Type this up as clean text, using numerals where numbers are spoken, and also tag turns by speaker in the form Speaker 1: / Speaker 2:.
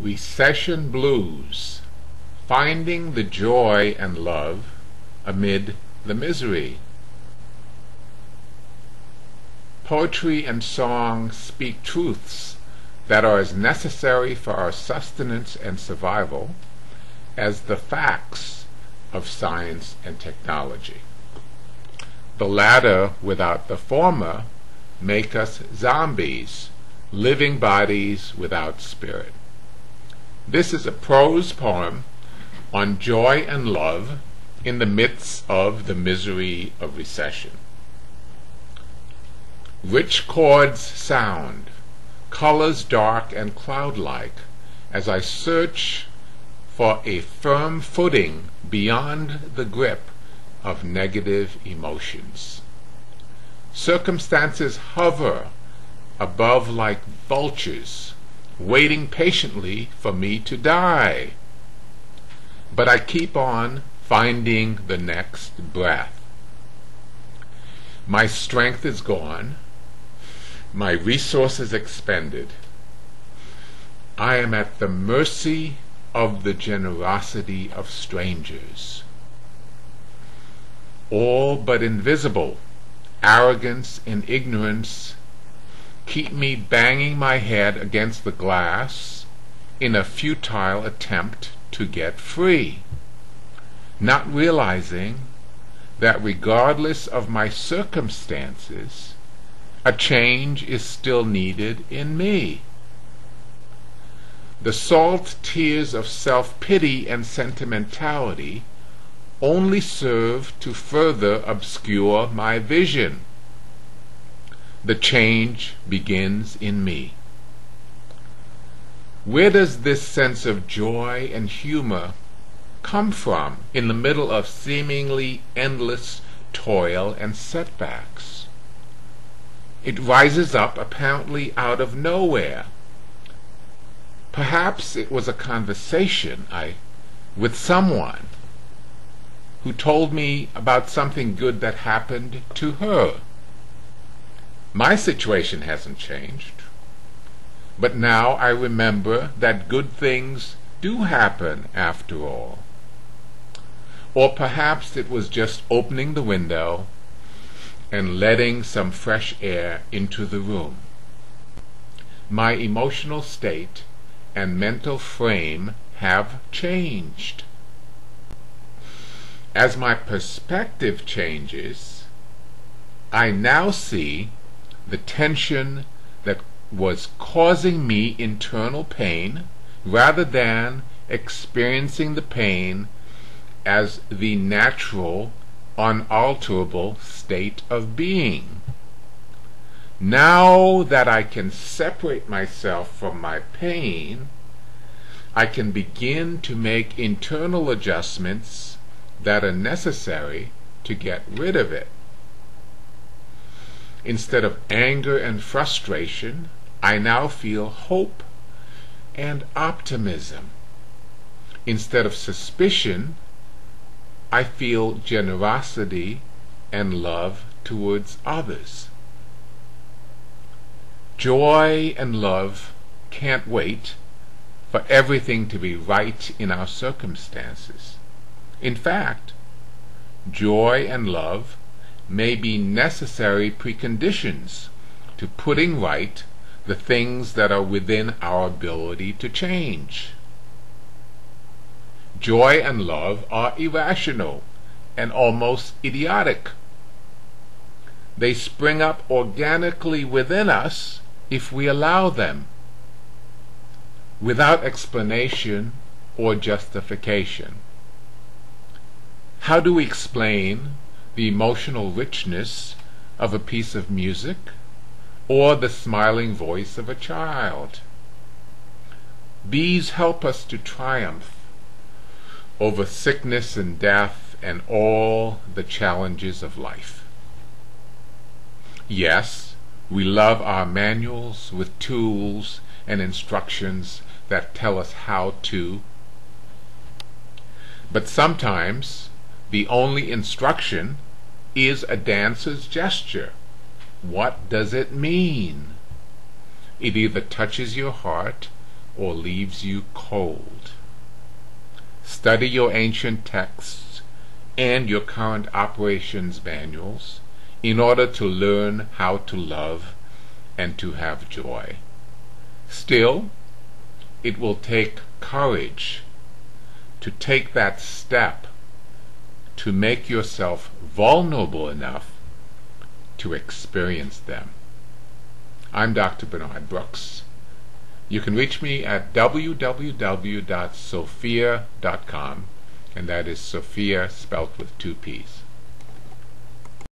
Speaker 1: Recession Blues, Finding the Joy and Love Amid the Misery. Poetry and song speak truths that are as necessary for our sustenance and survival as the facts of science and technology. The latter without the former make us zombies, living bodies without spirit. This is a prose poem on joy and love in the midst of the misery of recession. Rich chords sound, colors dark and cloud-like, as I search for a firm footing beyond the grip of negative emotions. Circumstances hover above like vultures, waiting patiently for me to die. But I keep on finding the next breath. My strength is gone, my resources expended. I am at the mercy of the generosity of strangers. All but invisible arrogance and ignorance keep me banging my head against the glass in a futile attempt to get free, not realizing that regardless of my circumstances, a change is still needed in me. The salt tears of self-pity and sentimentality only serve to further obscure my vision. The change begins in me. Where does this sense of joy and humor come from in the middle of seemingly endless toil and setbacks? It rises up apparently out of nowhere. Perhaps it was a conversation with someone who told me about something good that happened to her. My situation hasn't changed, but now I remember that good things do happen after all. Or perhaps it was just opening the window and letting some fresh air into the room. My emotional state and mental frame have changed. As my perspective changes, I now see the tension that was causing me internal pain rather than experiencing the pain as the natural, unalterable state of being. Now that I can separate myself from my pain, I can begin to make internal adjustments that are necessary to get rid of it. Instead of anger and frustration, I now feel hope and optimism. Instead of suspicion, I feel generosity and love towards others. Joy and love can't wait for everything to be right in our circumstances. In fact, joy and love may be necessary preconditions to putting right the things that are within our ability to change. Joy and love are irrational and almost idiotic. They spring up organically within us if we allow them, without explanation or justification. How do we explain the emotional richness of a piece of music or the smiling voice of a child? These help us to triumph over sickness and death and all the challenges of life. Yes, we love our manuals with tools and instructions that tell us how to, but sometimes the only instruction is a dancer's gesture. What does it mean? It either touches your heart or leaves you cold. Study your ancient texts and your current operations manuals in order to learn how to love and to have joy. Still, it will take courage to take that step to make yourself vulnerable enough to experience them. I'm Dr. Bernard Brooks. You can reach me at www.sophia.com, and that is Sophia spelt with 2 P's.